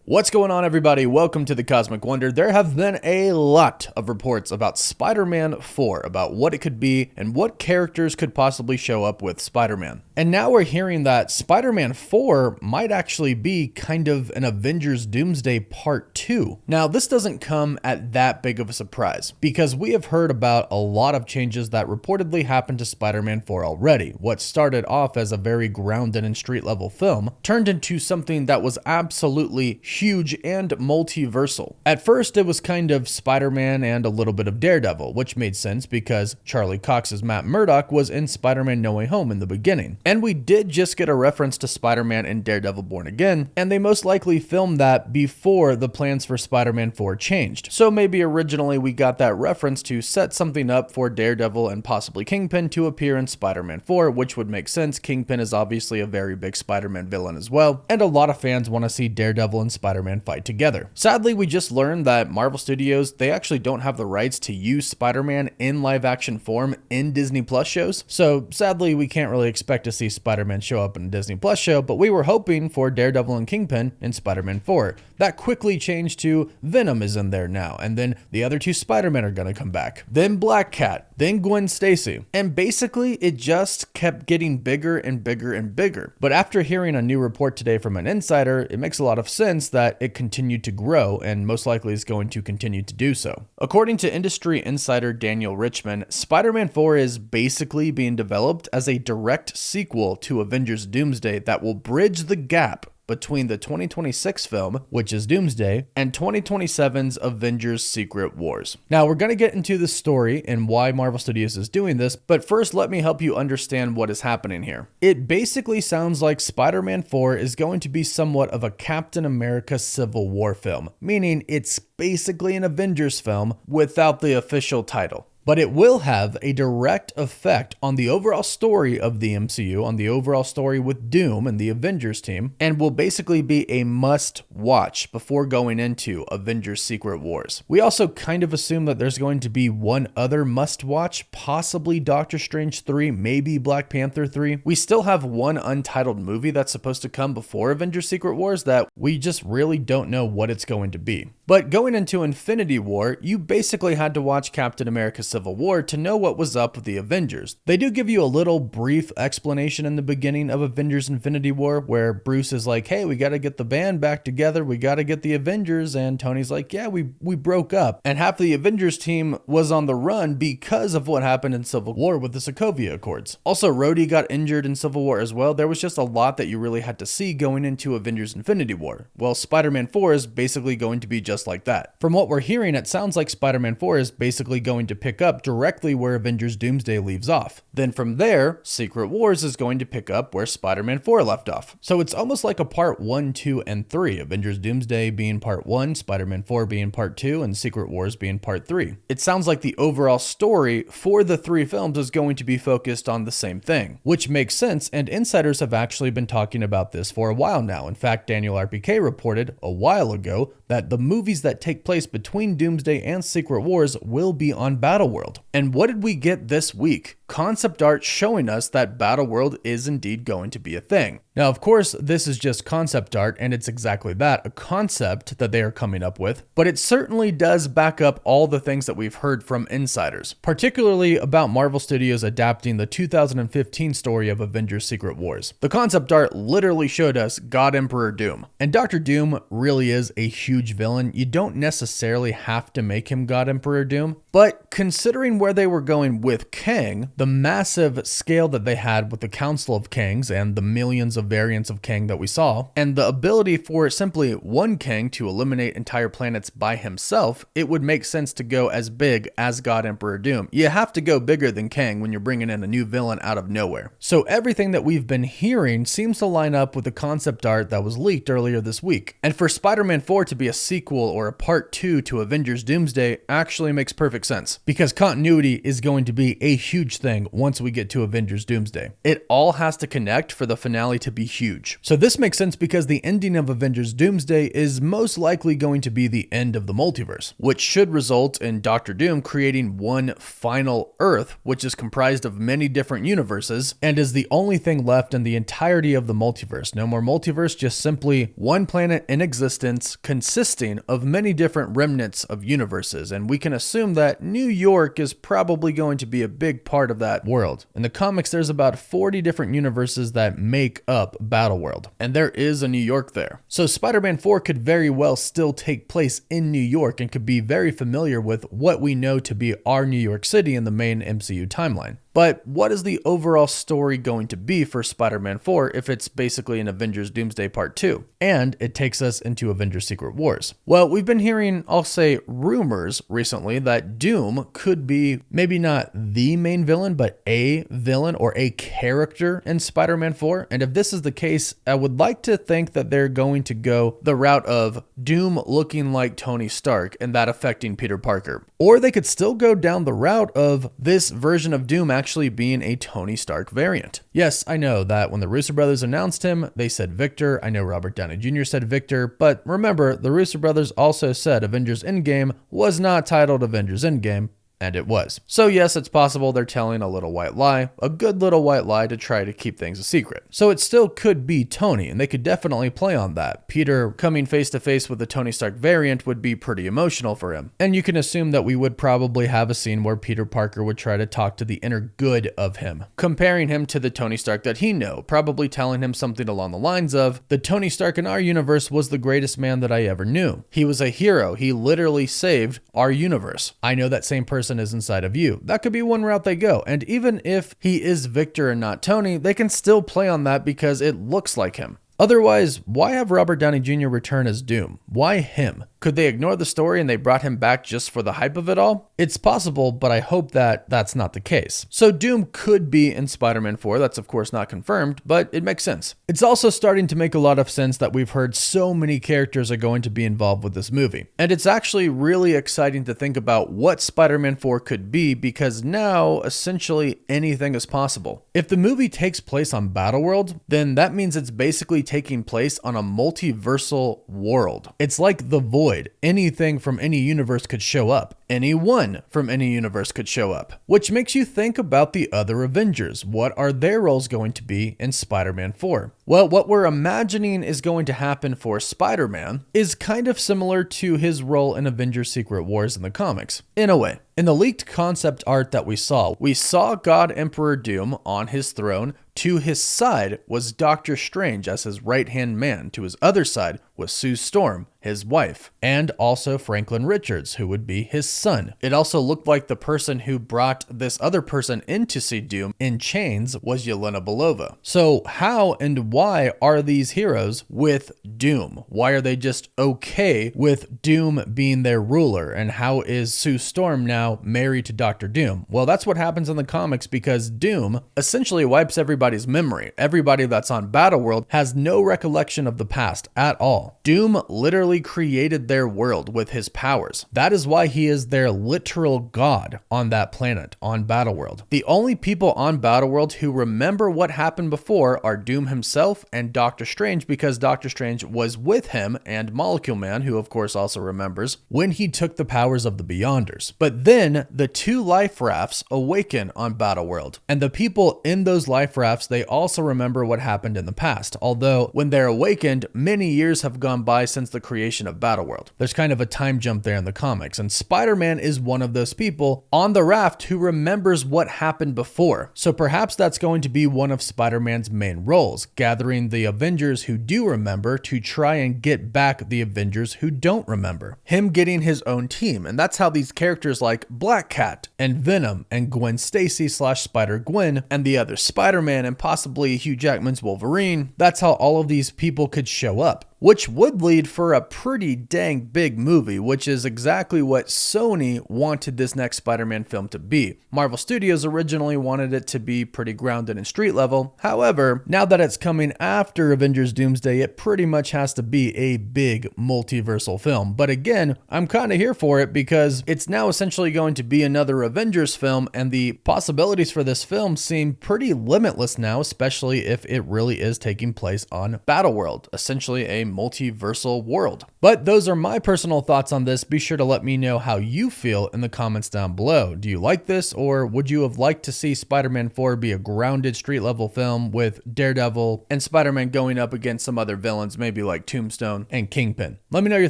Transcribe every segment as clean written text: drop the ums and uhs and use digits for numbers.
What's going on, everybody? Welcome to the Cosmic Wonder. There have been a lot of reports about Spider-Man 4, about what it could be and what characters could possibly show up with Spider-Man. And now we're hearing that Spider-Man 4 might actually be kind of an Avengers Doomsday Part 2. Now, this doesn't come at that big of a surprise, because we have heard about a lot of changes that reportedly happened to Spider-Man 4 already. What started off as a very grounded and street-level film turned into something that was absolutely huge and multiversal. At first, it was kind of Spider-Man and a little bit of Daredevil, which made sense because Charlie Cox's Matt Murdock was in Spider-Man No Way Home in the beginning. And we did just get a reference to Spider-Man in Daredevil Born Again, and they most likely filmed that before the plans for Spider-Man 4 changed. So maybe originally we got that reference to set something up for Daredevil and possibly Kingpin to appear in Spider-Man 4, which would make sense. Kingpin is obviously a very big Spider-Man villain as well, and a lot of fans want to see Daredevil and Spider-Man fight together. Sadly, we just learned that Marvel Studios, they actually don't have the rights to use Spider-Man in live action form in Disney Plus shows. So sadly, we can't really expect to see Spider-Man show up in a Disney Plus show, but we were hoping for Daredevil and Kingpin in Spider-Man 4. That quickly changed to Venom is in there now, and then the other two Spider-Men are gonna come back. Then Black Cat, then Gwen Stacy. And basically, it just kept getting bigger and bigger and bigger. But after hearing a new report today from an insider, it makes a lot of sense that it continued to grow and most likely is going to continue to do so. According to industry insider Daniel Richman, Spider-Man 4 is basically being developed as a direct sequel to Avengers Doomsday that will bridge the gap between the 2026 film, which is Doomsday, and 2027's Avengers Secret Wars. Now, we're going to get into the story and why Marvel Studios is doing this, but first let me help you understand what is happening here. It basically sounds like Spider-Man 4 is going to be somewhat of a Captain America Civil War film, meaning it's basically an Avengers film without the official title. But it will have a direct effect on the overall story of the MCU, on the overall story with Doom and the Avengers team, and will basically be a must watch before going into Avengers Secret Wars. We also kind of assume that there's going to be one other must watch, possibly Doctor Strange 3, maybe Black Panther 3. We still have one untitled movie that's supposed to come before Avengers Secret Wars that we just really don't know what it's going to be. But going into Infinity War, you basically had to watch Captain America Civil War to know what was up with the Avengers. They do give you a little brief explanation in the beginning of Avengers Infinity War where Bruce is like, hey, we got to get the band back together, we got to get the Avengers, and Tony's like, yeah, we broke up. And half the Avengers team was on the run because of what happened in Civil War with the Sokovia Accords. Also, Rhodey got injured in Civil War as well. There was just a lot that you really had to see going into Avengers Infinity War. Well, Spider-Man 4 is basically going to be just like that. From what we're hearing, it sounds like Spider-Man 4 is basically going to pick up directly where Avengers Doomsday leaves off. Then from there, Secret Wars is going to pick up where Spider-Man 4 left off. So it's almost like a part 1, 2, and 3. Avengers Doomsday being part 1, Spider-Man 4 being part 2, and Secret Wars being part 3. It sounds like the overall story for the three films is going to be focused on the same thing, which makes sense, and insiders have actually been talking about this for a while now. In fact, Daniel RPK reported a while ago that the movies that take place between Doomsday and Secret Wars will be on Battleworld. And what did we get this week? Concept art showing us that Battleworld is indeed going to be a thing. Now, of course, this is just concept art, and it's exactly that, a concept that they are coming up with, but it certainly does back up all the things that we've heard from insiders, particularly about Marvel Studios adapting the 2015 story of Avengers Secret Wars. The concept art literally showed us God Emperor Doom, and Dr. Doom really is a huge villain. You don't necessarily have to make him God Emperor Doom, but considering where they were going with Kang, the massive scale that they had with the Council of Kangs and the millions of variants of Kang that we saw, and the ability for simply one Kang to eliminate entire planets by himself, it would make sense to go as big as God Emperor Doom. You have to go bigger than Kang when you're bringing in a new villain out of nowhere. So everything that we've been hearing seems to line up with the concept art that was leaked earlier this week. And for Spider-Man 4 to be a sequel or a part 2 to Avengers Doomsday actually makes perfect sense, because continuity is going to be a huge thing thing once we get to Avengers Doomsday. It all has to connect for the finale to be huge. So this makes sense because the ending of Avengers Doomsday is most likely going to be the end of the multiverse, which should result in Doctor Doom creating one final Earth, which is comprised of many different universes and is the only thing left in the entirety of the multiverse. No more multiverse, just simply one planet in existence consisting of many different remnants of universes. And we can assume that New York is probably going to be a big part of that world. In the comics, there's about 40 different universes that make up Battleworld, and there is a New York there. So Spider-Man 4 could very well still take place in New York and could be very familiar with what we know to be our New York City in the main MCU timeline. But what is the overall story going to be for Spider-Man 4 if it's basically an Avengers Doomsday Part 2? And it takes us into Avengers Secret Wars. Well, we've been hearing, I'll say, rumors recently that Doom could be maybe not the main villain, but a villain or a character in Spider-Man 4. And if this is the case, I would like to think that they're going to go the route of Doom looking like Tony Stark and that affecting Peter Parker. Or they could still go down the route of this version of Doom actually being a Tony Stark variant. Yes, I know that when the Russo brothers announced him, they said Victor. I know Robert Downey Jr. said Victor, but remember, the Russo brothers also said Avengers Endgame was not titled Avengers Endgame. And it was. So yes, it's possible they're telling a little white lie, a good little white lie to try to keep things a secret. So it still could be Tony, and they could definitely play on that. Peter coming face to face with the Tony Stark variant would be pretty emotional for him. And you can assume that we would probably have a scene where Peter Parker would try to talk to the inner good of him, comparing him to the Tony Stark that he knew, probably telling him something along the lines of, the Tony Stark in our universe was the greatest man that I ever knew. He was a hero. He literally saved our universe. I know that same person is inside of you. That could be one route they go. And even if he is Victor and not Tony, they can still play on that because it looks like him. Otherwise, why have Robert Downey Jr. return as Doom? Why him? Could they ignore the story and they brought him back just for the hype of it all? It's possible, but I hope that that's not the case. So Doom could be in Spider-Man 4. That's of course not confirmed, but it makes sense. It's also starting to make a lot of sense that we've heard so many characters are going to be involved with this movie. And it's actually really exciting to think about what Spider-Man 4 could be because now essentially anything is possible. If the movie takes place on Battleworld, then that means it's basically taking place on a multiversal world. It's like the Void. Anything from any universe could show up. Anyone from any universe could show up. Which makes you think about the other Avengers. What are their roles going to be in Spider-Man 4? Well, what we're imagining is going to happen for Spider-Man is kind of similar to his role in Avengers Secret Wars in the comics, in a way. In the leaked concept art that we saw God Emperor Doom on his throne. To his side was Doctor Strange as his right-hand man. To his other side was Sue Storm, his wife, and also Franklin Richards, who would be his son. It also looked like the person who brought this other person in to see Doom in chains was Yelena Belova. So how and why are these heroes with Doom? Why are they just okay with Doom being their ruler? And how is Sue Storm now married to Doctor Doom? Well, that's what happens in the comics because Doom essentially wipes everybody's memory. Everybody that's on Battleworld has no recollection of the past at all. Doom literally created their world with his powers. That is why he is their literal god on that planet, on Battleworld. The only people on Battleworld who remember what happened before are Doom himself and Doctor Strange because Doctor Strange was with him and Molecule Man, who of course also remembers, when he took the powers of the Beyonders. But then the two life rafts awaken on Battleworld, and the people in those life rafts, they also remember what happened in the past, although when they're awakened, many years have gone by since the creation of Battleworld. There's kind of a time jump there in the comics, and Spider-Man is one of those people on the raft who remembers what happened before. So perhaps that's going to be one of Spider-Man's main roles, gathering the Avengers who do remember to try and get back the Avengers who don't remember. Him getting his own team, and that's how these characters like Black Cat and Venom and Gwen Stacy / Spider-Gwen and the other Spider-Man and possibly Hugh Jackman's Wolverine, that's how all of these people could show up. which would lead for a pretty dang big movie, which is exactly what Sony wanted this next Spider-Man film to be. Marvel Studios originally wanted it to be pretty grounded and street level. However, now that it's coming after Avengers Doomsday, it pretty much has to be a big multiversal film. But again, I'm kind of here for it because it's now essentially going to be another Avengers film, and the possibilities for this film seem pretty limitless now, especially if it really is taking place on Battleworld, essentially a multiversal world. But those are my personal thoughts on this. Be sure to let me know how you feel in the comments down below. Do you like this, or would you have liked to see Spider-Man 4 be a grounded street level film with Daredevil and Spider-Man going up against some other villains, maybe like Tombstone and Kingpin? Let me know your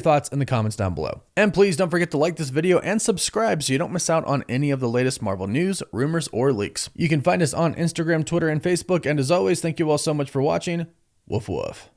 thoughts in the comments down below. And please don't forget to like this video and subscribe so you don't miss out on any of the latest Marvel news, rumors, or leaks. You can find us on Instagram, Twitter, and Facebook. And as always, thank you all so much for watching. Woof woof.